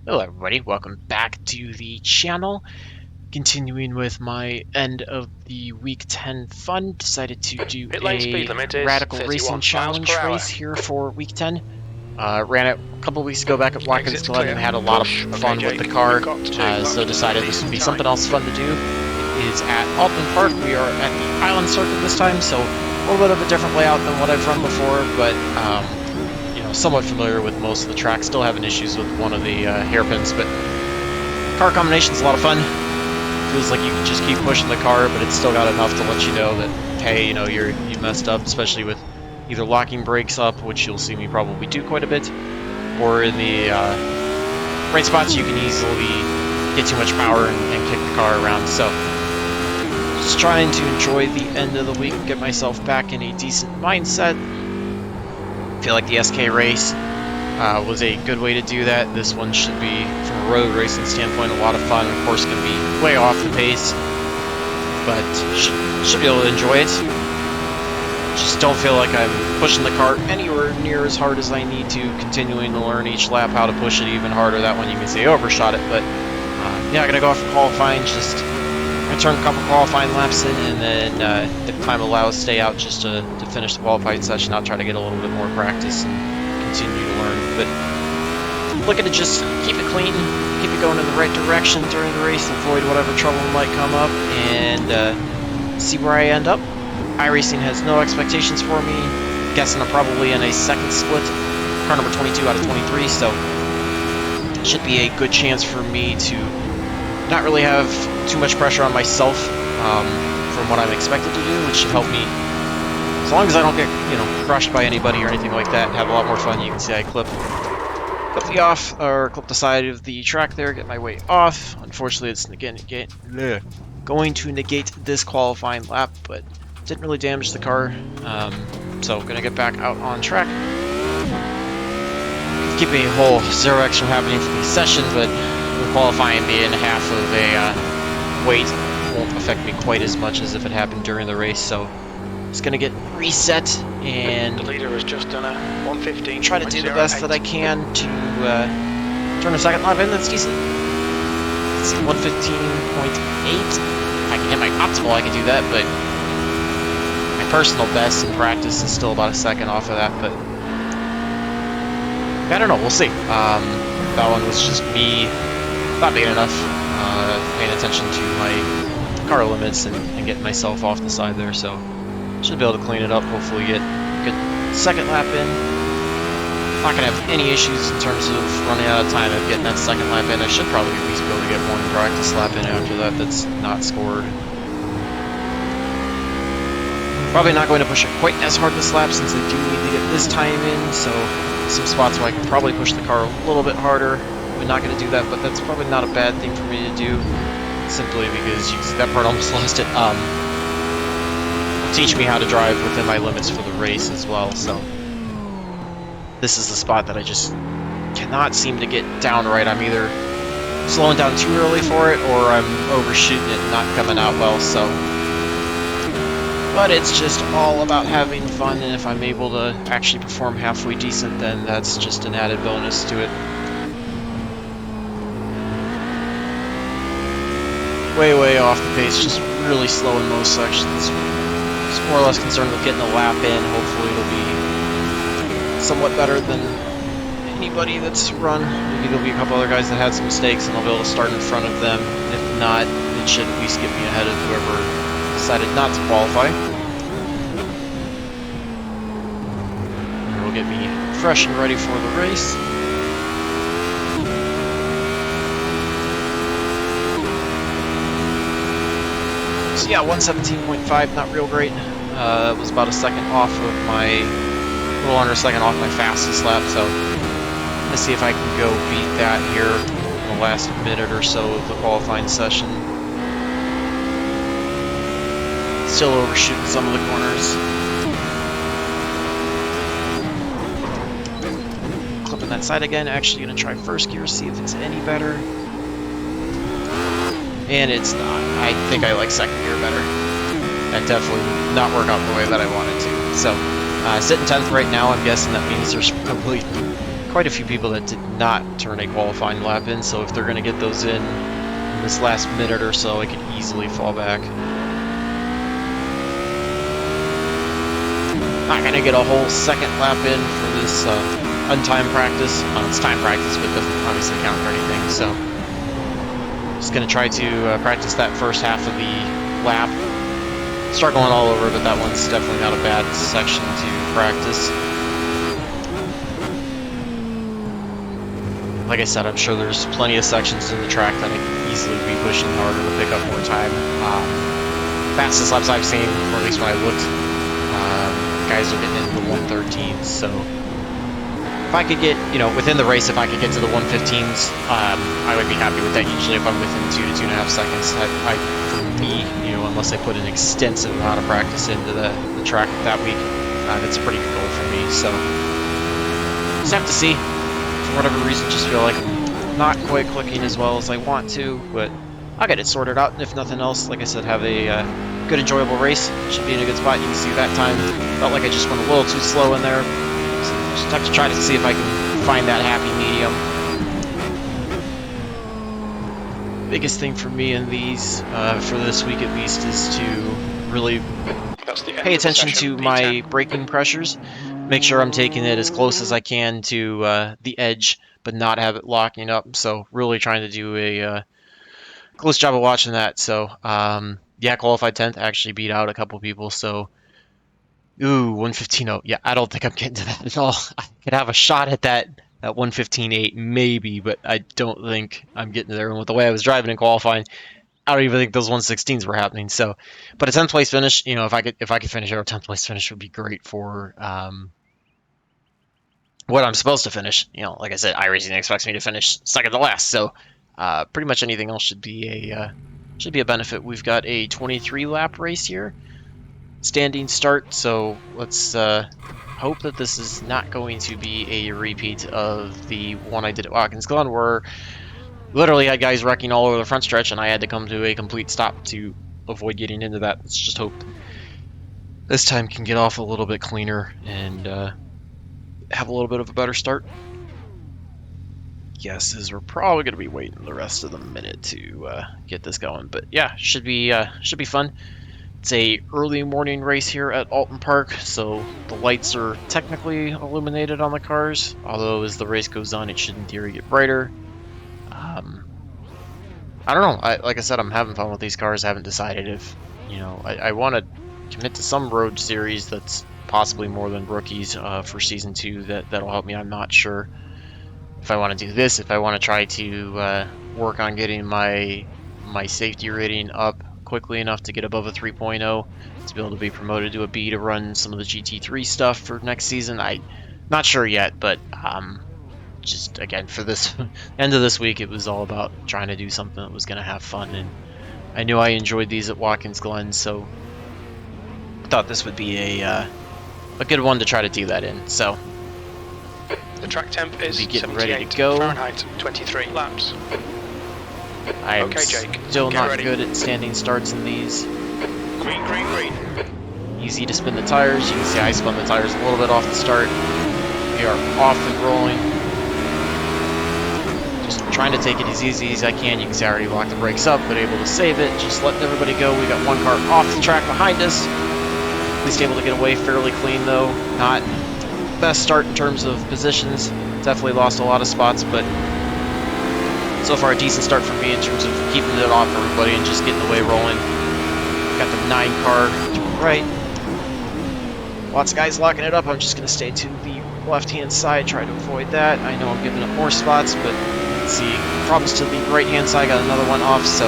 Hello everybody, welcome back to the channel. Continuing with my end of the week 10 fun, decided to do Pit lane speed a limit is radical 31 racing miles per challenge hour. race here for week 10. Ran it a couple weeks ago back at Watkins Exit's Glen clear. and had a lot of Push. Okay, fun with the Jake, car, we've got 2 laps so to decided a this would be decent something time. else fun to do. It is at Oulton Park. We are at the Island Circuit this time, so a little bit of a different layout than what I've run before, but you know, somewhat familiar with most of the tracks. Still having issues with one of the hairpins, but car combination is a lot of fun. Feels like you can just keep pushing the car, but it's still got enough to let you know that, hey, you know, you messed up, especially with either locking brakes up, which you'll see me probably do quite a bit, or in the right spots you can easily get too much power and kick the car around. So just trying to enjoy the end of the week, get myself back in a decent mindset. Feel like the SK race was a good way to do that. This one should be, from a road racing standpoint, a lot of fun. Of course, going to be way off the pace, but should be able to enjoy it. Just don't feel like I'm pushing the car anywhere near as hard as I need to, continuing to learn each lap how to push it even harder. That one you can say overshot it, but yeah, I'm going to go off for qualifying. Just return a couple qualifying laps in, and then if time allows, stay out just to finish the qualifying session. I'll try to get a little bit more practice and continue to learn, but looking to just keep it clean, keep it going in the right direction during the race, avoid whatever trouble might come up, and see where I end up. iRacing has no expectations for me. Guessing I'm probably in a second split, car number 22 out of 23, so it should be a good chance for me to not really have too much pressure on myself from what I'm expected to do, which should help me. As long as I don't get, you know, crushed by anybody or anything like that, have a lot more fun. You can see I clip the side of the track there, get my way off. Unfortunately, it's going to negate this qualifying lap, but didn't really damage the car. So gonna get back out on track. Keep a whole 0x from happening for the session, but with qualifying being half of a weight, won't affect me quite as much as if it happened during the race. So just gonna get reset and The leader has just done a 1:15. try to do the best that I can to turn a second lap in. That's decent. It's 1:15.8. If I can hit my optimal, I can do that, but my personal best in practice is still about a second off of that. But I don't know. We'll see. That one was just me not being enough, paying attention to my car limits and getting myself off the side there. So should be able to clean it up. Hopefully get a good second lap in. Not gonna have any issues in terms of running out of time of getting that second lap in. I should probably at least be able to get one practice lap in after that that's not scored. Probably not going to push it quite as hard this lap since I do need to get this time in, so some spots where I can probably push the car a little bit harder. I'm not going to do that, but that's probably not a bad thing for me to do, simply because you can see that part almost lost it. Will teach me how to drive within my limits for the race as well, so this is the spot that I just cannot seem to get down right. I'm either slowing down too early for it, or I'm overshooting it and not coming out well, so. But it's just all about having fun, and if I'm able to actually perform halfway decent, then that's just an added bonus to it. Way off the pace, just really slow in most sections. Just more or less concerned with getting a lap in. Hopefully it'll be somewhat better than anybody that's run. Maybe there'll be a couple other guys that had some mistakes, and I'll be able to start in front of them. If not, it should at least get me ahead of whoever decided not to qualify. And it'll get me fresh and ready for the race. So yeah, 117.5, not real great. It was about a second off of a little under a second off my fastest lap, so let's see if I can go beat that here in the last minute or so of the qualifying session. Still overshooting some of the corners. Clipping that side again. Actually going to try first gear, see if it's any better. And it's not. I think I like second gear better. That definitely did not work out the way that I wanted to. So, sitting 10th right now. I'm guessing that means there's probably quite a few people that did not turn a qualifying lap in, so if they're going to get those in this last minute or so, I could easily fall back. Not going to get a whole second lap in for this untimed practice. It's time practice, but it doesn't obviously count for anything, so just going to try to practice that first half of the lap. Start going all over, but that one's definitely not a bad section to practice. Like I said, I'm sure there's plenty of sections in the track that I could easily be pushing harder to pick up more time. Fastest laps I've seen, or at least when I looked, guys are getting into the 113s, so if I could get, you know, within the race, if I could get to the 115s, I would be happy with that. Usually if I'm within 2 to 2.5 seconds, for me, you know, unless I put an extensive amount of practice into the track that week, that's a pretty good goal for me, so just have to see. For whatever reason, just feel like I'm not quite clicking as well as I want to, but I'll get it sorted out, and if nothing else, like I said, have a good, enjoyable race. Should be in a good spot. You can see that time felt like I just went a little too slow in there. So just have to try to see if I can find that happy medium. Biggest thing for me in these, for this week at least, is to really pay attention to my braking pressures. Make sure I'm taking it as close as I can to the edge, but not have it locking up. So really trying to do a close job of watching that. So yeah, qualified 10th, actually beat out a couple people. So ooh, 115.0. Yeah, I don't think I'm getting to that at all. I could have a shot at that 115.8 maybe, but I don't think I'm getting there. And with the way I was driving in qualifying, I don't even think those 116s were happening. So, but a 10th place finish, you know, if I could finish at a 10th place finish would be great for what I'm supposed to finish. You know, like I said, iRacing expects me to finish second to last, so pretty much anything else should be a benefit. We've got a 23 lap race here, standing start, so let's hope that this is not going to be a repeat of the one I did at Watkins Glen, where literally had guys wrecking all over the front stretch and I had to come to a complete stop to avoid getting into that. Let's just hope this time can get off a little bit cleaner and have a little bit of a better start. Guesses we're probably going to be waiting the rest of the minute to get this going, but yeah, should be fun. It's a early morning race here at Oulton Park, so the lights are technically illuminated on the cars, although as the race goes on it should in theory get brighter. I don't know, like I said, I'm having fun with these cars. I haven't decided if, you know, I want to commit to some road series that's possibly more than rookies for season 2 that'll help me. I'm not sure if I want to do this, if I want to try to work on getting my safety rating up quickly enough to get above a 3.0 to be able to be promoted to a B to run some of the GT3 stuff for next season. I'm not sure yet, but just again, for this end of this week, it was all about trying to do something that was going to have fun, and I knew I enjoyed these at Watkins Glen, so I thought this would be a good one to try to do that in. So the track temp is be getting ready to go. Fahrenheit, 23 laps. I'm okay, Jake. still not ready. good at standing starts in these. Green, green, green. Easy to spin the tires. You can see I spun the tires a little bit off the start. We are off and rolling. Just trying to take it as easy as I can. You can see I already locked the brakes up, but able to save it. Just letting everybody go. We got one car off the track behind us. At least able to get away fairly clean though. Not best start in terms of positions. Definitely lost a lot of spots, but so far a decent start for me in terms of keeping it off everybody and just getting the way rolling. Got the 9 car to the right. Lots of guys locking it up. I'm just going to stay to the left-hand side, try to avoid that. I know I'm giving up more spots, but let's see. Problems to the right-hand side. Got another one off, so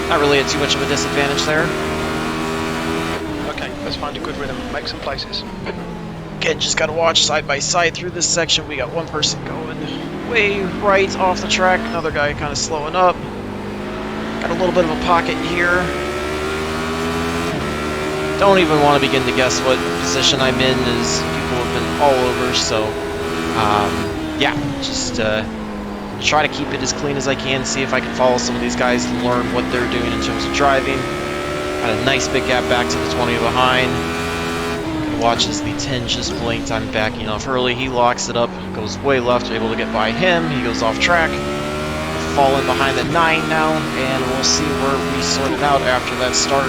not really at too much of a disadvantage there. Okay, let's find a good rhythm. Make some places. Again, just got to watch side by side through this section. We got one person going way right off the track. Another guy kind of slowing up. Got a little bit of a pocket here. Don't even want to begin to guess what position I'm in, as people have been all over. So, yeah, just try to keep it as clean as I can. See if I can follow some of these guys and learn what they're doing in terms of driving. Got a nice big gap back to the 20 behind. watches the 10 just blinked. I'm backing off early. He locks it up, goes way left, able to get by him. He goes off track. Falling behind the 9 now, and we'll see where we sort it out after that start.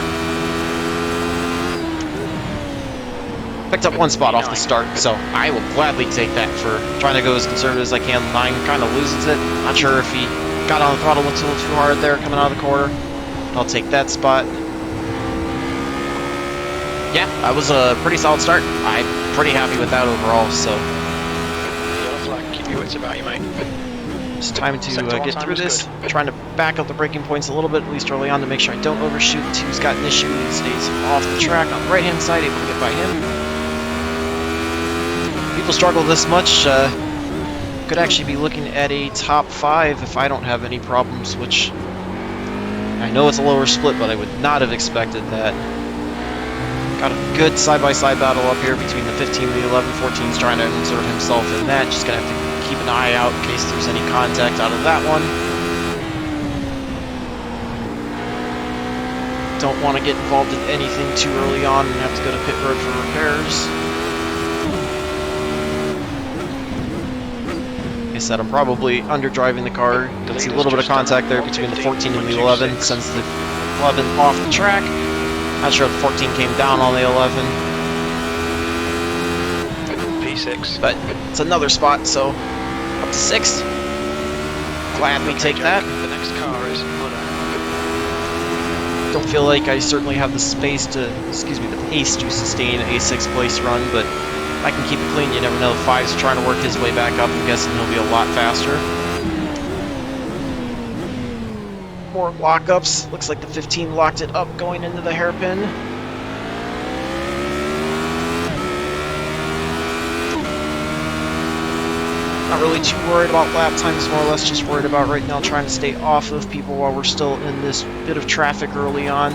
Picked up 1 spot off the start, so I will gladly take that for trying to go as conservative as I can. 9 kind of loses it. Not sure if he got on the throttle a little too hard there coming out of the corner. I'll take that spot. Yeah, that was a pretty solid start. I'm pretty happy with that overall, so. Yellow flag, keep your wits about you, mate. It's time to get through this. Trying to back up the braking points a little bit, at least early on, to make sure I don't overshoot. 2's got an issue. He stays off the track on the right-hand side, able to get by him. People struggle this much. Could actually be looking at a top 5 if I don't have any problems, which I know it's a lower split, but I would not have expected that. Got a good side-by-side battle up here between the 15 and the 11. 14's trying to insert himself in that. Just gonna have to keep an eye out in case there's any contact out of that one. Don't want to get involved in anything too early on and have to go to pit road for repairs. Like I said, I'm probably underdriving the car. You can see a little bit of contact there between the 14 and the 11. Sends the 11 off the track. Not sure if the 14 came down on the 11. P6. But it's another spot, so up to 6th. Gladly take that. The next car is Mudder. Don't feel like I certainly have the space to, the pace to sustain a 6th place run, but I can keep it clean. You never know. 5's trying to work his way back up. I'm guessing he'll be a lot faster. More lockups. Looks like the 15 locked it up going into the hairpin. Not really too worried about lap times, more or less just worried about right now trying to stay off of people while we're still in this bit of traffic early on.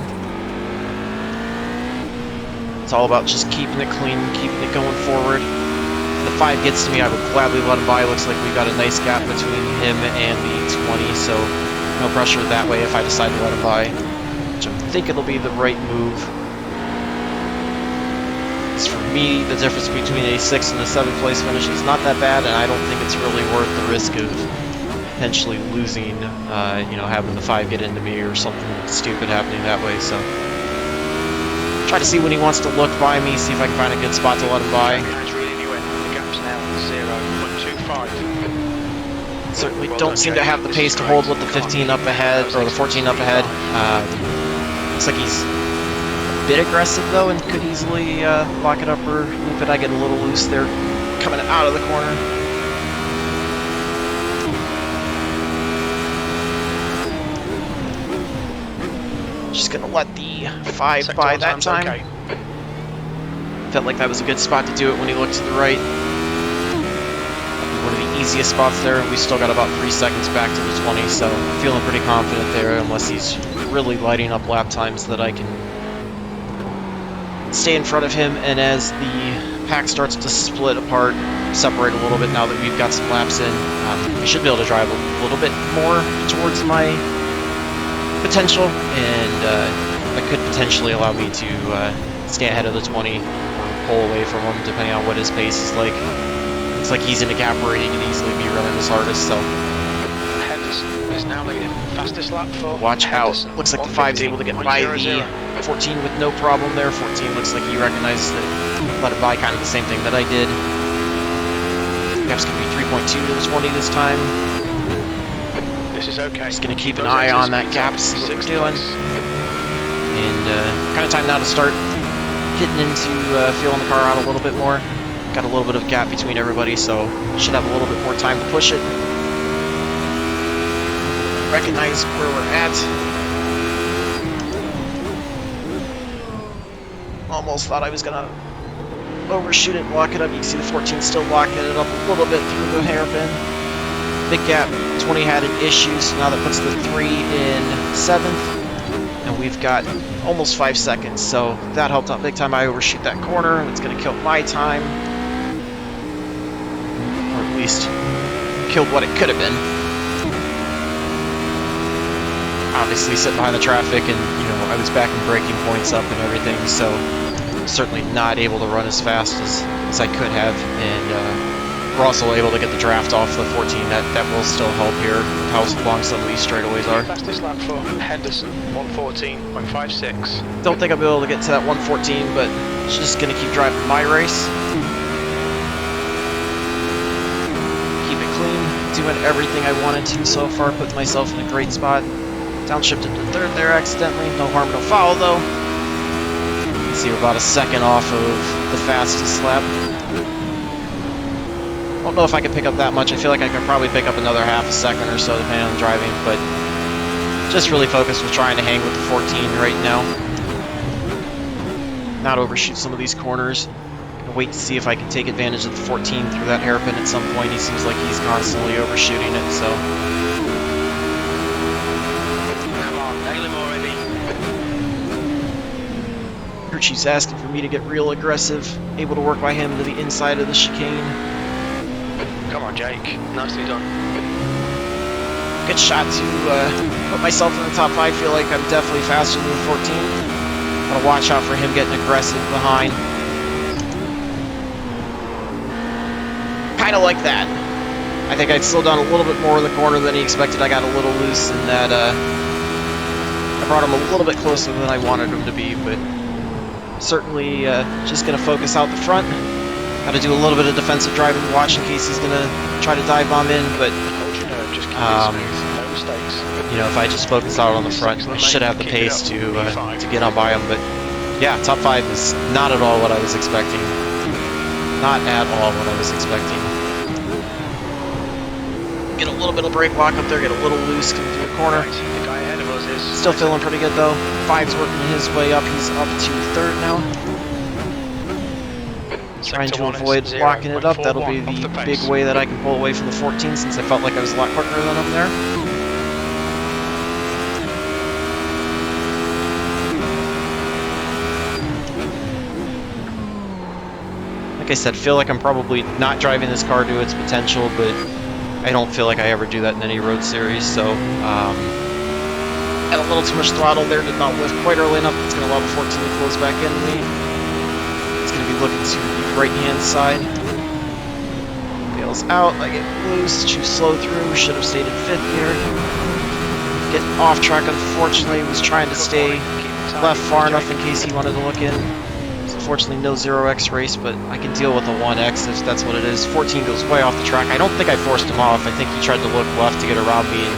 It's all about just keeping it clean, keeping it going forward. If the 5 gets to me, I would gladly let him by. Looks like we've got a nice gap between him and the 20, so no pressure that way if I decide to let him by, which I think it'll be the right move. As for me, the difference between a 6th and a 7th place finish is not that bad, and I don't think it's really worth the risk of potentially losing, having the 5 get into me or something stupid happening that way, so. Try to see when he wants to look by me, see if I can find a good spot to let him by. The gap's now 0.25. Certainly don't seem to have the pace to hold with the 15 up ahead, or the 14 up ahead. Looks like he's a bit aggressive though, and could easily lock it up or loop it. I get a little loose there coming out of the corner. Just gonna let the 5 by that time. Okay. Felt like that was a good spot to do it when he looked to the right. One of the easiest spots there. We still got about 3 seconds back to the 20, so feeling pretty confident there, unless he's really lighting up lap times that I can stay in front of him. And as the pack starts to split apart, separate a little bit now that we've got some laps in, I should be able to drive a little bit more towards my potential, and that could potentially allow me to stay ahead of the 20 or pull away from him, depending on what his pace is like. Looks like he's in a gap where he can easily be running his hardest, so. Henderson is now leading. Fastest lap for watch out. Henderson. Looks like the 5's able to get by the 14 with no problem there. 14 looks like he recognizes that let it by, kind of the same thing that I did. Gap's going to be 3.2 to the 20 this time. This is okay. Just going to keep an eye on that gap, see what we're doing. And kind of time now to start hitting into feeling the car out a little bit more. Got a little bit of gap between everybody, so should have a little bit more time to push it. Recognize where we're at. Almost thought I was going to overshoot it and lock it up. You can see the 14 still locking it up a little bit through the hairpin. Big gap. 20 had an issue, so now that puts the 3 in 7th. And we've got almost 5 seconds, so that helped out big time. I overshoot that corner. It's going to kill my time. Or at least killed what it could have been. Obviously sitting behind the traffic, and I was backing braking points up and everything, so was certainly not able to run as fast as I could have, and we're also able to get the draft off the 14. That will still help here, how long some of these straightaways are. Fastest lap for Henderson, 1:14.56. Don't think I'll be able to get to that 1:14, but just going to keep driving my race. Keep it clean, doing everything I wanted to so far, put myself in a great spot. Downshifted to third there accidentally, no harm, no foul though. You can see we're about a second off of the fastest lap. Don't know if I could pick up that much. I feel like I could probably pick up another half a second or so depending on the driving, but just really focused with trying to hang with the 14 right now. Not overshoot some of these corners. Gonna wait to see if I can take advantage of the 14 through that hairpin at some point. He seems like he's constantly overshooting it, so. Come on, nail him already. CrewChief's asking for me to get real aggressive, able to work by him to the inside of the chicane. Come on, Jake. Nicely done. Good shot to put myself in the top 5. Feel like I'm definitely faster than the 14. Gotta watch out for him getting aggressive behind. Kinda like that. I think I'd slowed down a little bit more in the corner than he expected. I got a little loose in that I brought him a little bit closer than I wanted him to be, but certainly just gonna focus out the front. Gotta do a little bit of defensive driving, watch in case he's gonna try to dive bomb in, but you know, if I just focus out on the front, I should have the pace to get on by him. But yeah, top 5 is not at all what I was expecting. Not at all what I was expecting. Get a little bit of brake lock up there, get a little loose coming through the corner. The guy ahead of us is Still feeling pretty good though. 5's working his way up. He's up to 3rd now. Trying to avoid locking it up. That'll be the big way that I can pull away from the 14 since I felt like I was a lot quicker than him there. Like I said, feel like I'm probably not driving this car to its potential, but I don't feel like I ever do that in any road series, so had a little too much throttle there, did not lift quite early enough. It's going to allow the 14 to close back into me. It's going to be looking to the right-hand side. Bails out, I get loose, too slow through, should have stayed in 5th gear. Getting off track, unfortunately, was trying to stay left far enough in case he wanted to look in. It's unfortunately no 0x race, but I can deal with the 1x if that's what it is. 14 goes way off the track. I don't think I forced him off. I think he tried to look left to get around me and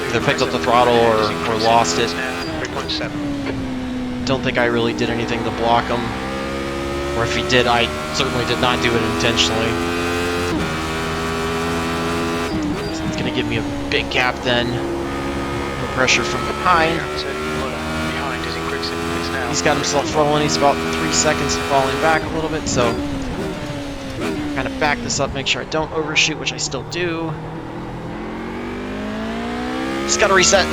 either picked up the throttle or lost it. Don't think I really did anything to block him. Or if he did, I certainly did not do it intentionally. So it's going to give me a big gap then. No pressure from behind. He's got himself rolling. He's about 3 seconds of falling back a little bit, so kind of back this up, make sure I don't overshoot, which I still do. Just got to reset.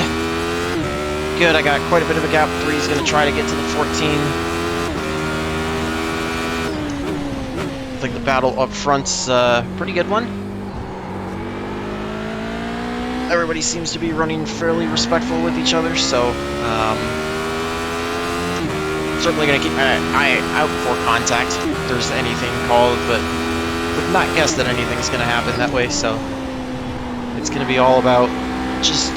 Good, I got quite a bit of a gap. 3's going to try to get to the 14. I think the battle up front's a pretty good one. Everybody seems to be running fairly respectful with each other, so certainly going to keep my eye out for contact if there's anything called, but would not guess that anything's going to happen that way, so it's going to be all about just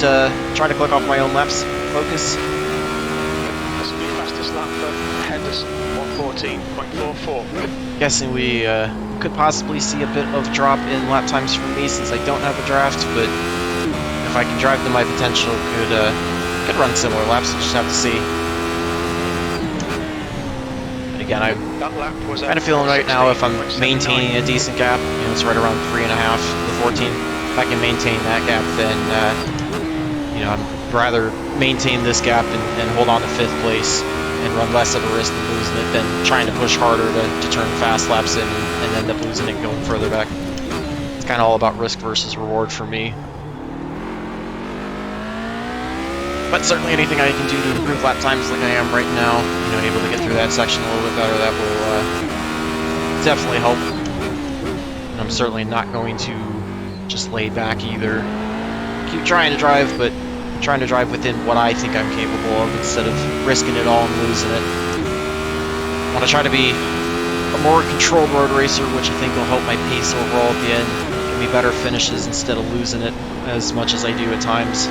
trying to click off my own laps, focus. That's the fastest lap for Henderson, 1:14.44. Guessing we could possibly see a bit of drop in lap times for me since I don't have a draft, but if I can drive to my potential, could run similar laps. We'll just have to see. But again, I'm kind of feeling right now if I'm maintaining a decent gap, you know, it's right around 3.5 the 14. If I can maintain that gap, then you know, I'd rather maintain this gap and hold on to 5th place and run less of a risk than losing it than trying to push harder to turn fast laps in and end up losing it and going further back. It's kind of all about risk versus reward for me. But certainly anything I can do to improve lap times like I am right now, you know, able to get through that section a little bit better, that will definitely help. And I'm certainly not going to just lay back either. Keep trying to drive, but trying to drive within what I think I'm capable of instead of risking it all and losing it. want to try to be a more controlled road racer, which I think will help my pace overall at the end. Give me better finishes instead of losing it as much as I do at times.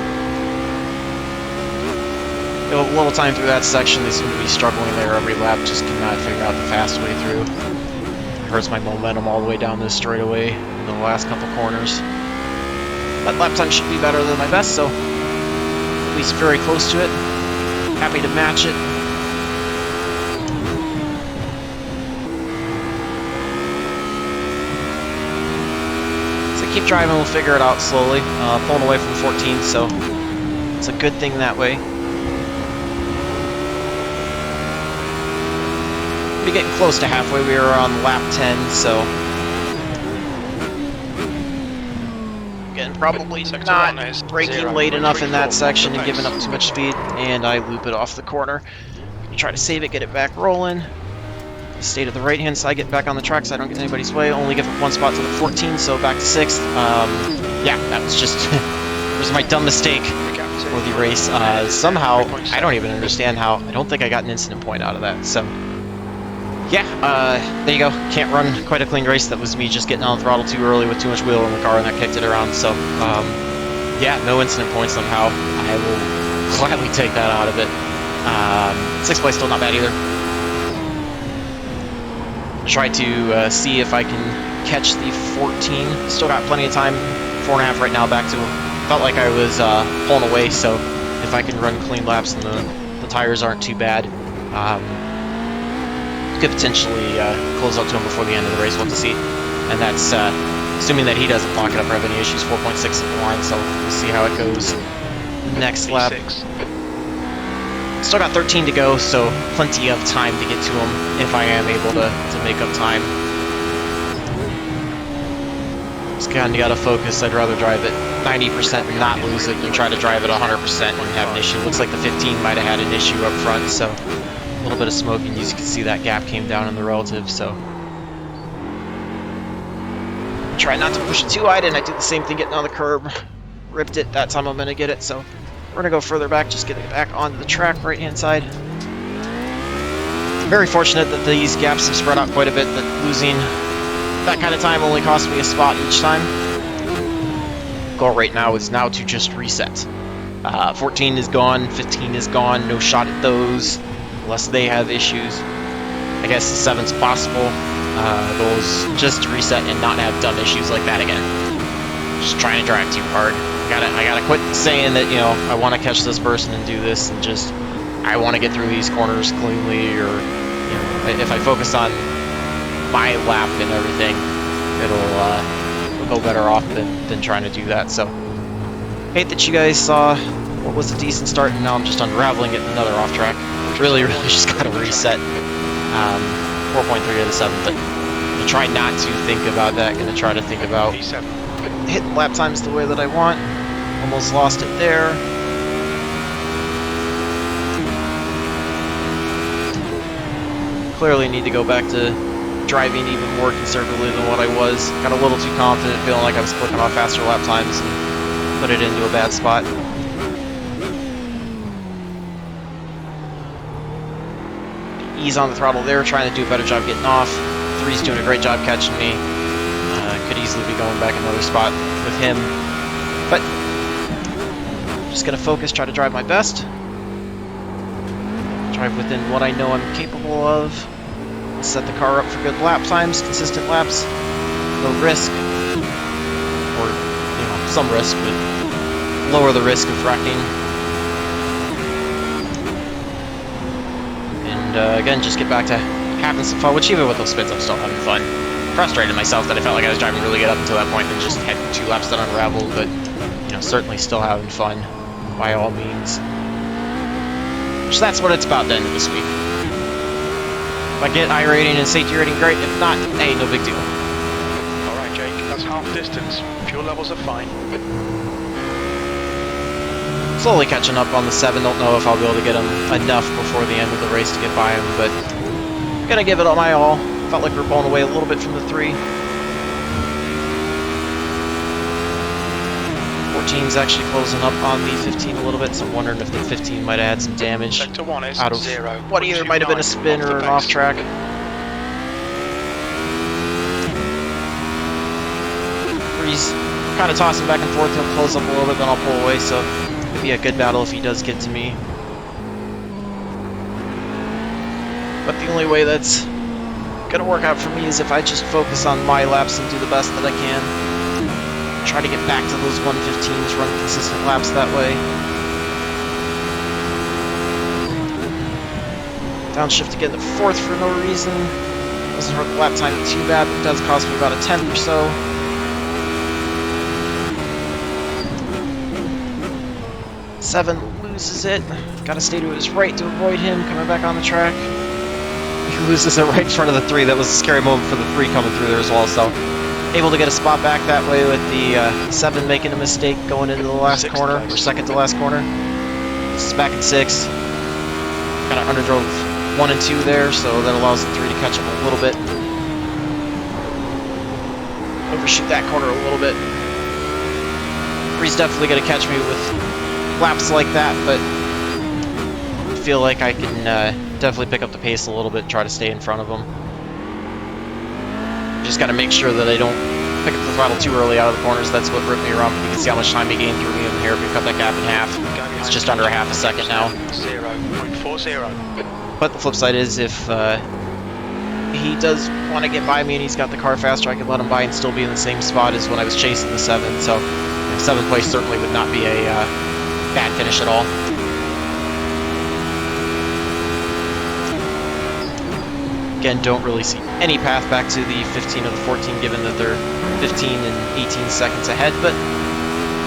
A little time through that section, they seem to be struggling there every lap, just cannot figure out the fast way through. It hurts my momentum all the way down this straightaway in the last couple corners. But lap time should be better than my best, so at least very close to it. Happy to match it. So keep driving, we'll figure it out slowly. Pulling away from 14, so it's a good thing that way. Be getting close to halfway. We were on lap 10, so again, probably not braking late enough in that section and giving up too much speed, and I loop it off the corner. Try to save it, get it back rolling. Stay to the right hand side, get back on the track so I don't get in anybody's way. Only give up one spot to the 14, so back to 6th. Yeah, that was just it was my dumb mistake for the race. Somehow, I don't even understand how. I don't think I got an incident point out of that. So yeah, there you go. Can't run quite a clean race. That was me just getting on the throttle too early with too much wheel in the car, and that kicked it around. So, yeah, no incident points somehow. I will gladly take that out of it. 6th place, still not bad either. Try to see if I can catch the 14. Still got plenty of time. 4.5 right now, back to felt like I was pulling away. So if I can run clean laps and the tires aren't too bad. Could potentially close up to him before the end of the race. We'll have to see. And that's assuming that he doesn't lock it up or have any issues. 4.6 at the line, so we'll see how it goes next lap. Still got 13 to go, so plenty of time to get to him if I am able to make up time. Just kind of got to focus. I'd rather drive it 90% and not lose it than try to drive it 100% and have an issue. Looks like the 15 might have had an issue up front, so a little bit of smoke, and you can see that gap came down in the relative, so try not to push it too wide, and I did the same thing getting on the curb. Ripped it. That time I'm going to get it, so we're going to go further back, just get it back onto the track, right-hand side. Very fortunate that these gaps have spread out quite a bit, that losing that kind of time only cost me a spot each time. Goal right now is now to just reset. 14 is gone, 15 is gone, no shot at those. Unless they have issues. I guess the 7's possible. Those just to reset and not have dumb issues like that again. Just trying to drive too hard. I gotta quit saying that, you know, I want to catch this person and do this, and just I want to get through these corners cleanly, or you know, if I focus on my lap and everything, it'll go better off than trying to do that. So hate that you guys saw what was a decent start, and now I'm just unraveling it another off track. Really just gotta reset. 4.3 to the 7th, but I'm gonna try not to think about that. Gonna try to think about hitting lap times the way that I want. Almost lost it there. Clearly need to go back to driving even more conservatively than what I was. Got a little too confident, feeling like I was clicking off faster lap times and put it into a bad spot. Ease on the throttle there, trying to do a better job getting off. 3's doing a great job catching me. Could easily be going back another spot with him. But just gonna focus, try to drive my best. Drive within what I know I'm capable of. Set the car up for good lap times, consistent laps. No risk. Or, you know, some risk, but lower the risk of wrecking. And again, just get back to having some fun, which even with those spins, I'm still having fun. Frustrated myself that I felt like I was driving really good up until that point and just had 2 laps that unraveled, but, you know, certainly still having fun, by all means. So that's what it's about the end of this week. If I get iRating and safety rating, great. If not, hey, no big deal. Alright, Jake, that's half distance. Fuel levels are fine. Slowly catching up on the 7. Don't know if I'll be able to get him enough before the end of the race to get by him, but gonna give it all my all. Felt like we were pulling away a little bit from the 3. 14 is actually closing up on the 15 a little bit, so I'm wondering if the 15 might have had some damage Sector 1 is out of 0. what either might have been a spin or an off track. He's kind of tossing back and forth. He'll close up a little bit, then I'll pull away, so it'll be a good battle if he does get to me. But the only way that's gonna work out for me is if I just focus on my laps and do the best that I can. Try to get back to those 115s, run consistent laps that way. Downshift to get the 4th for no reason. Doesn't hurt the lap time too bad, but it does cost me about a 10th or so. Seven loses it. Gotta stay to his right to avoid him coming back on the track. He loses it right in front of the 3. That was a scary moment for the 3 coming through there as well, so able to get a spot back that way with the 7 making a mistake going into the last corner, or second to last corner. This is back in 6. Kind of underdrove 1 and 2 there, so that allows the 3 to catch up a little bit. Overshoot that corner a little bit. 3's definitely going to catch me with laps like that, but I feel like I can definitely pick up the pace a little bit and try to stay in front of him. Just got to make sure that I don't pick up the throttle too early out of the corners. That's what ripped me around. You can see how much time he gained through me in here. If we cut that gap in half, it's just under a half a second now. 0.40. But the flip side is if he does want to get by me and he's got the car faster, I could let him by and still be in the same spot as when I was chasing the 7. So 7th place certainly would not be a bad finish at all. Again, don't really see any path back to the 15 or the 14 given that they're 15 and 18 seconds ahead, but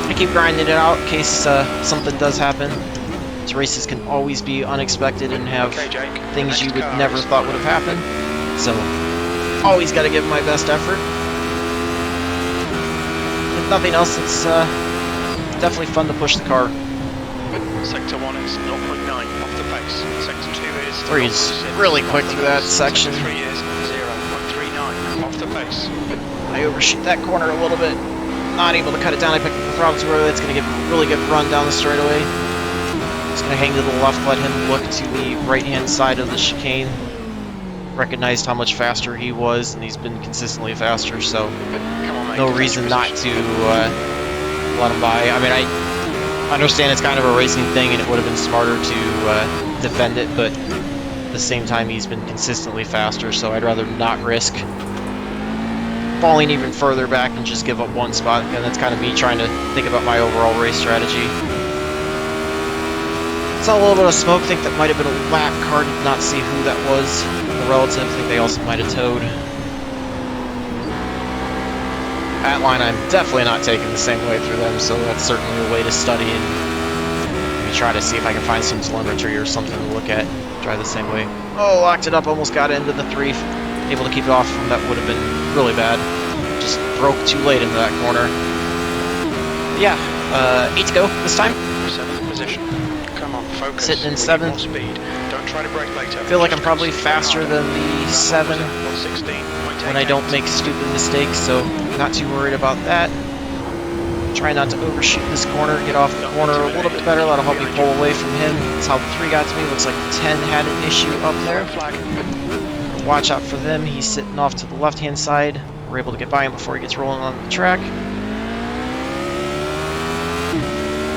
I keep grinding it out in case something does happen. These races can always be unexpected and have things you would never thought would have happened, so always got to give my best effort. If nothing else, it's definitely fun to push the car. Sector 1 is 0.9 off the pace. Sector 2 is 3's really quick through that section. Sector 3 is 0.39 off the pace. I overshoot that corner a little bit. Not able to cut it down. I picked up the throttle too early. It's going to give a really good run down the straightaway. Just going to hang to the left, let him look to the right-hand side of the chicane. Recognized how much faster he was, and he's been consistently faster, so no reason not to let him by. I mean, I understand it's kind of a racing thing, and it would have been smarter to defend it, but at the same time, he's been consistently faster, so I'd rather not risk falling even further back and just give up one spot. And that's kind of me trying to think about my overall race strategy. Saw a little bit of smoke. I think that might have been a lap car. Did not see who that was. The relative. I think they also might have towed. That line I'm definitely not taking the same way through them, so that's certainly a way to study and maybe try to see if I can find some telemetry or something to look at. Try the same way. Oh, locked it up. Almost got into the 3. Able to keep it off from that would have been really bad. Just broke too late into that corner. Yeah, 8 to go this time. 7th position. Come on, focus. Sitting in 7th. Speed. Don't try to brake later. I feel like I'm probably faster than the 7 when I don't make stupid mistakes, so not too worried about that. Try not to overshoot this corner, get off the corner a little bit better. That'll help me pull away from him. That's how the 3 got to me. Looks like the 10 had an issue up there. Watch out for them. He's sitting off to the left-hand side. We're able to get by him before he gets rolling on the track.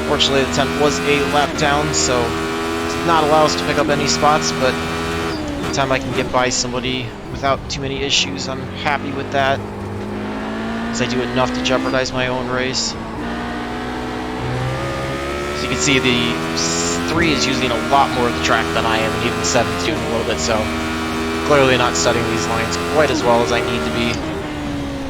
Fortunately, the 10 was a lap down, so it did not allow us to pick up any spots, but anytime I can get by somebody without too many issues, I'm happy with that, because I do enough to jeopardize my own race. As you can see, the 3 is using a lot more of the track than I am, and even the 7 is doing a little bit, so clearly not studying these lines quite as well as I need to be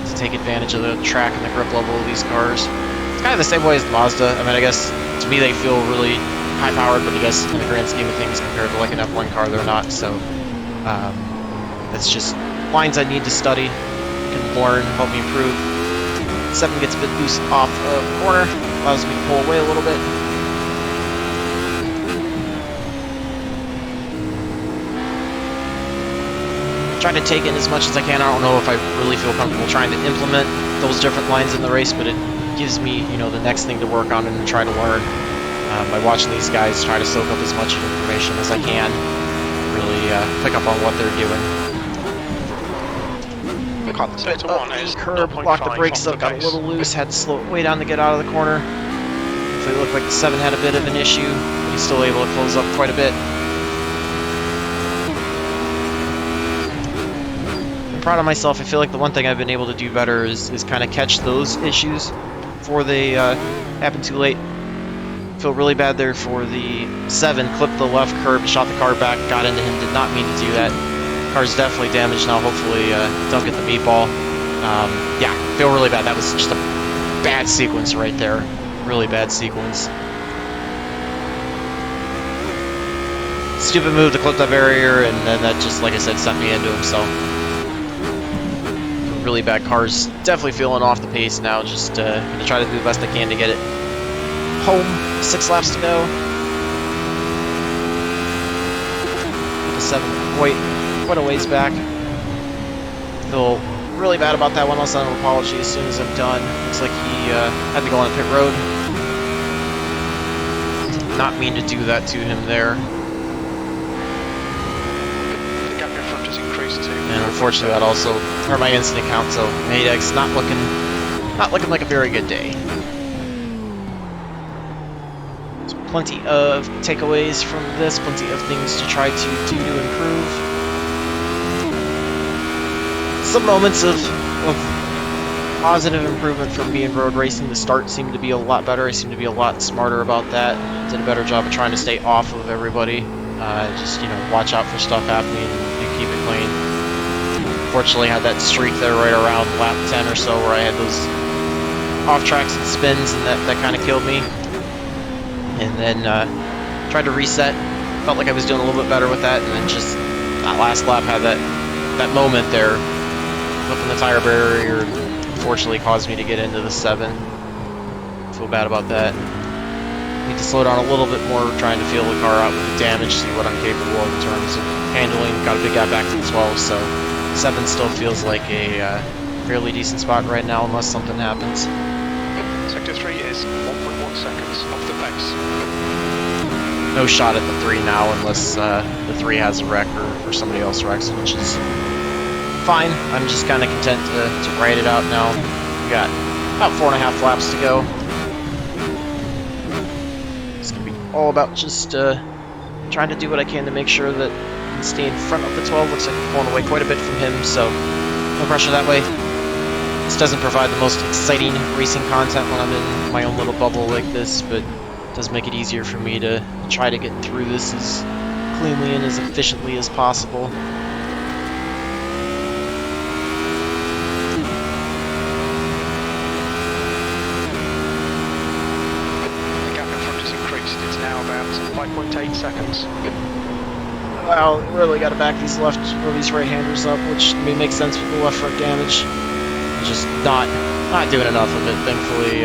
to take advantage of the track and the grip level of these cars. It's kind of the same way as the Mazda. I mean, I guess to me they feel really high-powered, but I guess in the grand scheme of things compared to like an F1 car, they're not. So that's just lines I need to study, can learn, help me improve. 7 gets a bit loose off the corner, allows me to pull away a little bit. Trying to take in as much as I can. I don't know if I really feel comfortable trying to implement those different lines in the race, but it gives me, you know, the next thing to work on and to try to learn. By watching these guys try to soak up as much information as I can, really pick up on what they're doing. Caught the sector Up 1 the is curb, blocked the brakes up, got a little loose, had to slow it way down to get out of the corner. So it looked like the 7 had a bit of an issue, but he's still able to close up quite a bit. I'm proud of myself. I feel like the one thing I've been able to do better is kind of catch those issues before they happen too late. Feel really bad there for the 7, clipped the left curb, shot the car back, got into him, did not mean to do that. Car's definitely damaged now, hopefully don't get the meatball. Yeah, feel really bad. That was just a bad sequence right there. Really bad sequence. Stupid move to clip that barrier, and then that just, like I said, sent me into him, so. Really bad. Car's definitely feeling off the pace now, just gonna try to do the best I can to get it home. 6 laps to go. The 7 quite a ways back. Feel really bad about that one. I'll send an apology as soon as I'm done. Looks like he had to go on a pit road. Did not mean to do that to him there. The gap in front has increased too. And unfortunately that also hurt my incident count, so Maydex not looking like a very good day. There's plenty of takeaways from this, plenty of things to try to do to improve. Some moments of positive improvement from me in road racing. The start seemed to be a lot better. I seemed to be a lot smarter about that. Did a better job of trying to stay off of everybody. Just, you know, watch out for stuff happening and keep it clean. Fortunately, I had that streak there right around lap 10 or so where I had those off tracks and spins, and that kind of killed me. And then tried to reset. Felt like I was doing a little bit better with that, and then just that last lap had that moment there. Flipping the tire barrier unfortunately caused me to get into the 7. Feel bad about that. Need to slow down a little bit more, trying to feel the car out with the damage, see what I'm capable of in terms of handling. Got a big gap back to the 12, so 7 still feels like a fairly decent spot right now, unless something happens. Sector 3 is 1.1 seconds off the pace. No shot at the 3 now, unless the 3 has a wreck or somebody else wrecks, which is fine. I'm just kind of content to ride it out now. We got about 4.5 laps to go. It's going to be all about just trying to do what I can to make sure that I can stay in front of the 12. Looks like I'm pulling away quite a bit from him, so no pressure that way. This doesn't provide the most exciting racing content when I'm in my own little bubble like this, but it does make it easier for me to try to get through this as cleanly and as efficiently as possible. It's now about 5.8 seconds. Wow, really got to back these left or these right-handers up, which may make sense with the left front damage. Just not doing enough of it. Thankfully,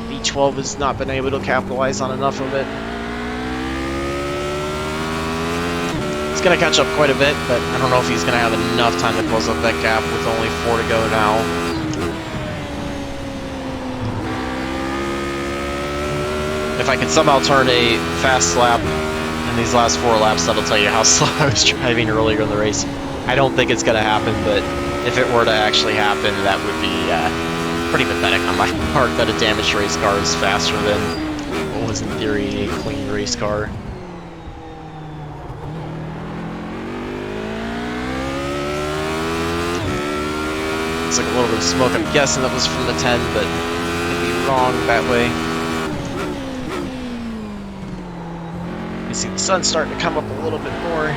B12 has not been able to capitalize on enough of it. He's going to catch up quite a bit, but I don't know if he's going to have enough time to close up that gap with only 4 to go now. If I can somehow turn a fast lap in these last 4 laps, that'll tell you how slow I was driving earlier in the race. I don't think it's going to happen, but if it were to actually happen, that would be pretty pathetic on my part, that a damaged race car is faster than what was in theory a clean race car. Looks like a little bit of smoke. I'm guessing that was from the 10, but I could be wrong that way. You see the sun's starting to come up a little bit more.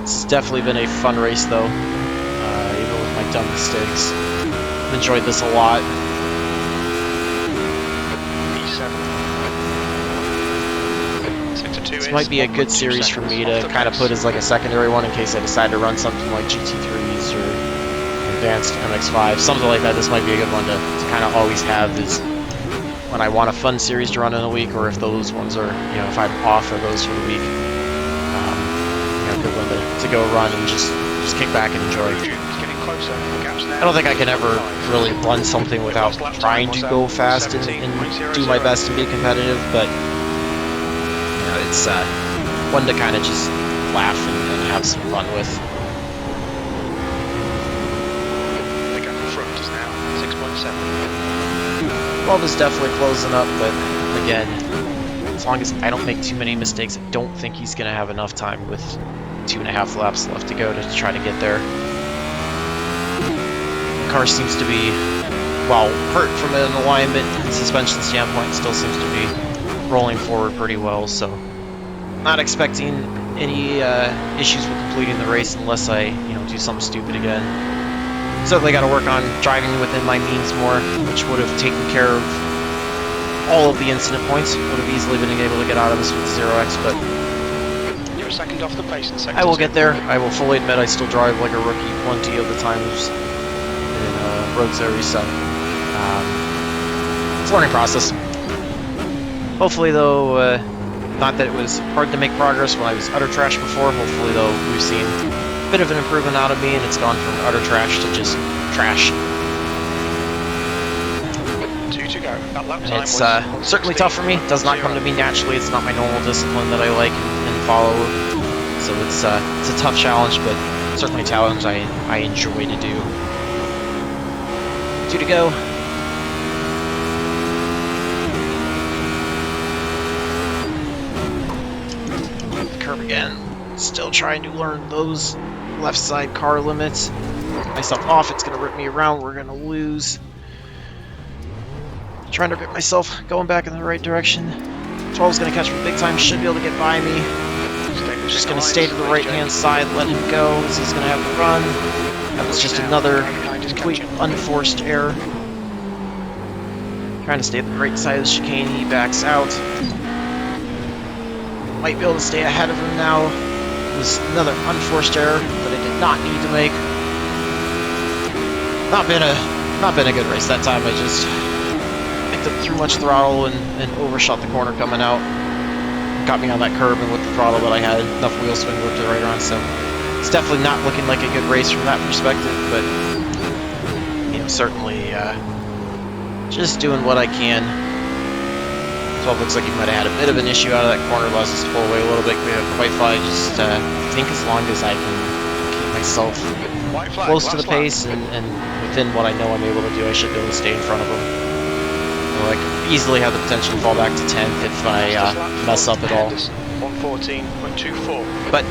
It's definitely been a fun race though, even with my dumb mistakes. I've enjoyed this a lot. This might be a good series for me to kind of put as like a secondary one in case I decide to run something like GT3s or Advanced MX-5, something like that. This might be a good one to kind of always have is when I want a fun series to run in a week, or if those ones are, you know, if I'm off of those for the week. You know, a good one to go run and just kick back and enjoy. It's getting closer. The gap's now I don't think I can ever 5. really run something without trying to go fast and do my best and be competitive, but you know, it's one to kind of just laugh and have some fun with. The gap in front is now 6.7. 12 is definitely closing up, but again, as long as I don't make too many mistakes, I don't think he's going to have enough time with 2.5 laps left to go to try to get there. The car seems to be, while hurt from an alignment and suspension standpoint, still seems to be rolling forward pretty well, so not expecting any issues with completing the race unless I, do something stupid again. Certainly got to work on driving within my means more, which would have taken care of all of the incident points. Would have easily been able to get out of this with 0x, but You're a second off the pace in sector I will 2. get there. I will fully admit I still drive like a rookie plenty of the times in Road Series, so it's a learning process. Hopefully, though, not that it was hard to make progress when I was utter trash before. Hopefully, though, we've seen a bit of an improvement out of me, and it's gone from utter trash to just trash. 2 to go. That lap And time it's was certainly tough for me. It does not come to me naturally. It's not my normal discipline that I like and follow. So it's a tough challenge, but certainly a challenge I enjoy to do. 2 to go. Curb again. Still trying to learn those left side car limits. Get myself off. It's going to rip me around. We're going to lose. Trying to get myself going back in the right direction. 12 is going to catch me big time. Should be able to get by me. Just going to stay to the right hand side. Let him go as he's going to have to run. That was just another complete unforced error. Trying to stay at the right side of the chicane. He backs out. Might be able to stay ahead of him now. It was another unforced error that I did not need to make. Not been a good race that time. I just picked up too much throttle and overshot the corner coming out. Got me on that curb, and with the throttle that I had, enough wheel spin whipped it right around. So it's definitely not looking like a good race from that perspective. But certainly just doing what I can. 12 looks like he might have had a bit of an issue out of that corner, allows us to pull away a little bit. We have quite fine. Just think as long as I can keep myself close to the pace and within what I know I'm able to do, I should be able to stay in front of him. I could easily have the potential to fall back to 10th if I mess up at all. 114.24. But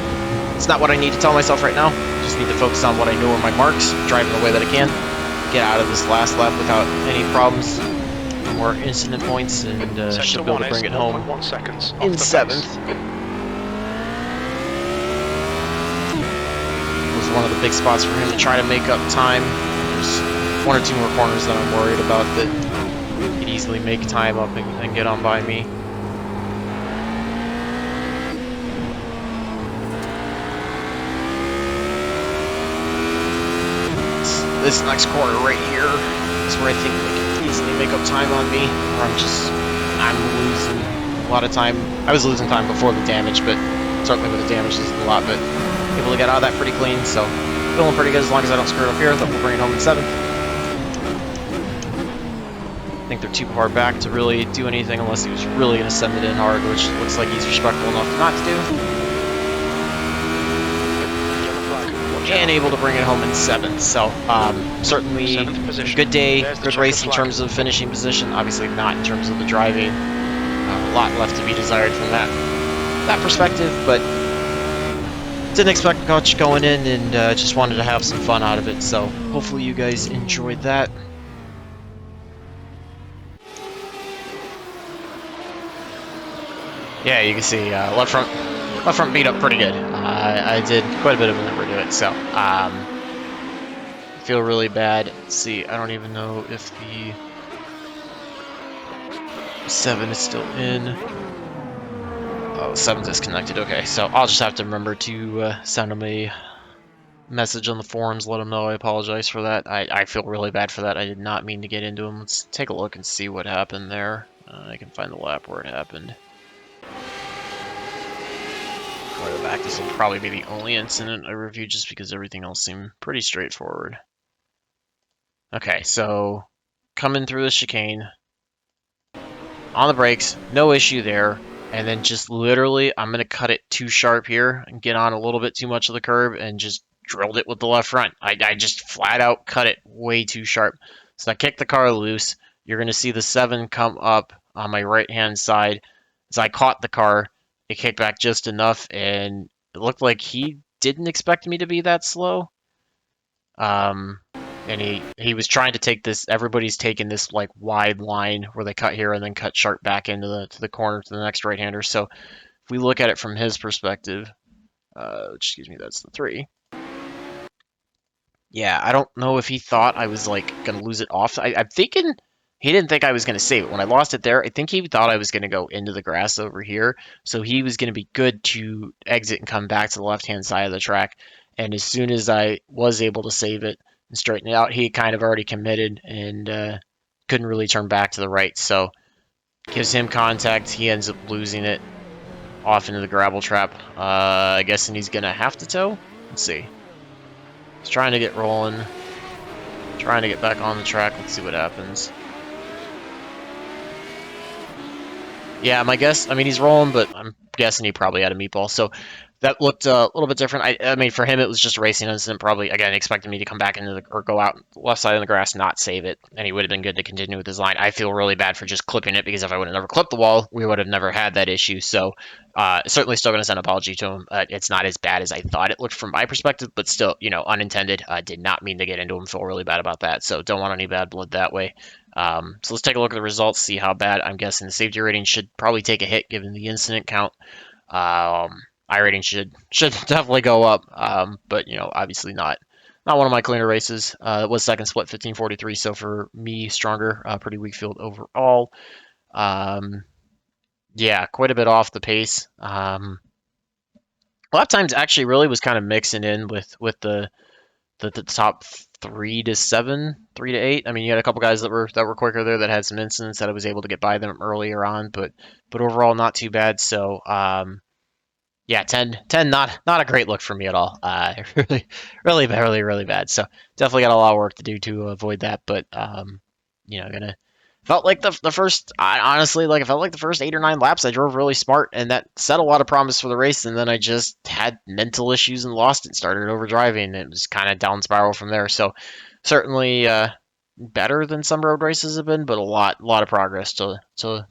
it's not what I need to tell myself right now. Just need to focus on what I know are my marks, driving the way that I can, get out of this last lap without any problems, more incident points, and should be able to bring it home in 7th. It was one of the big spots for him to try to make up time. There's 1 or 2 more corners that I'm worried about that could easily make time up and get on by me. This next corner right here is where I think they can easily make up time on me, where I'm losing a lot of time. I was losing time before the damage, but certainly with the damage this is a lot, but able to get out of that pretty clean, so feeling pretty good as long as I don't screw it up here. Then we'll bring it home in 7th. I think they're too far back to really do anything unless he was really going to send it in hard, which looks like he's respectful enough not to do. And able to bring it home in 7th, so certainly a good day, good race in terms of finishing position. Obviously not in terms of the driving. A lot left to be desired from that perspective, but didn't expect much going in and just wanted to have some fun out of it. So hopefully you guys enjoyed that. Yeah, you can see left front beat up pretty good. I did quite a bit of maneuver to it, so feel really bad. Let's see, I don't even know if the 7 is still in. Oh, 7's disconnected. Okay, so I'll just have to remember to send him a message on the forums, let him know I apologize for that. I feel really bad for that. I did not mean to get into him. Let's take a look and see what happened there. I can find the lap where it happened. Go back. This will probably be the only incident I review just because everything else seemed pretty straightforward. Okay, so coming through the chicane, on the brakes, no issue there. And then just literally, I'm going to cut it too sharp here and get on a little bit too much of the curb and just drilled it with the left front. I just flat out cut it way too sharp. So I kicked the car loose. You're going to see the 7 come up on my right-hand side. As I caught the car, it kicked back just enough, and it looked like he didn't expect me to be that slow. And he was trying to take this. Everybody's taking this like wide line where they cut here and then cut sharp back into the corner to the next right-hander. So if we look at it from his perspective, excuse me, that's the 3. Yeah, I don't know if he thought I was like gonna lose it off. I'm thinking he didn't think I was gonna save it when I lost it there. I think he thought I was gonna go into the grass over here, so he was gonna be good to exit and come back to the left-hand side of the track. And as soon as I was able to save it and straighten it out, he kind of already committed and couldn't really turn back to the right. So gives him contact. He ends up losing it off into the gravel trap. I guess, and he's gonna have to tow. Let's see. He's trying to get rolling. Trying to get back on the track. Let's see what happens. Yeah, my guess, I mean, he's rolling, but I'm guessing he probably had a meatball. So that looked a little bit different. I mean, for him, it was just a racing incident. Probably, again, expecting me to come back into the, or go out left side of the grass, not save it. And he would have been good to continue with his line. I feel really bad for just clipping it because if I would have never clipped the wall, we would have never had that issue. So certainly still going to send an apology to him. It's not as bad as I thought it looked from my perspective, but still, you know, unintended. Did not mean to get into him. Feel really bad about that. So don't want any bad blood that way. So let's take a look at the results, see how bad. I'm guessing the safety rating should probably take a hit given the incident count. iRating should definitely go up, but you know, obviously not one of my cleaner races. It was second split 1543, so for me, stronger, pretty weak field overall. Yeah, quite a bit off the pace. A lot of times actually really was kind of mixing in with the top 3 to 7, 3 to 8. I mean, you had a couple guys that were quicker there that had some incidents that I was able to get by them earlier on, but overall not too bad. So yeah, 10, not a great look for me at all. Really bad. So definitely got a lot of work to do to avoid that. But you know, gonna felt like the first. I honestly like. It felt like the first 8 or 9 laps I drove really smart, and that set a lot of promise for the race. And then I just had mental issues and lost it. Started over driving. It was kind of down spiral from there. So certainly better than some road races have been, but a lot of progress to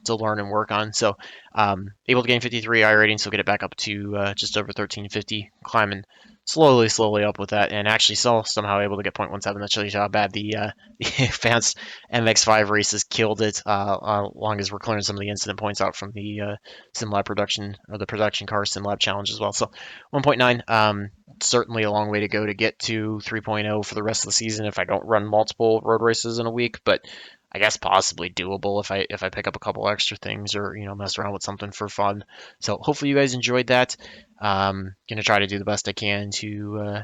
learn and work on. So able to gain 53 iRating, so get it back up to just over 1350, climbing slowly up with that, and actually somehow able to get 0.17. That shows you how bad the advanced MX5 races killed it. Long as we're clearing some of the incident points out from the SimLab production, or the production car SimLab challenge as well. So 1.9. Certainly a long way to go to get to 3.0 for the rest of the season if I don't run multiple road races in a week, but I guess possibly doable if I pick up a couple extra things, or you know, mess around with something for fun. So hopefully you guys enjoyed that. Gonna try to do the best I can to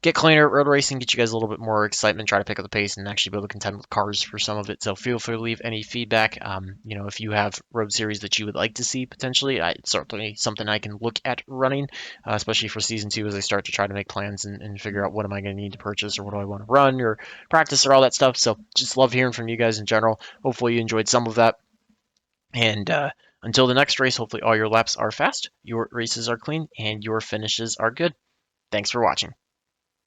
get cleaner at road racing, get you guys a little bit more excitement, try to pick up the pace, and actually be able to contend with cars for some of it. So feel free to leave any feedback. You know, if you have road series that you would like to see potentially, it's certainly something I can look at running, especially for season 2 as I start to try to make plans and figure out what am I going to need to purchase, or what do I want to run or practice, or all that stuff. So just love hearing from you guys in general. Hopefully you enjoyed some of that. And until the next race, hopefully all your laps are fast, your races are clean, and your finishes are good. Thanks for watching.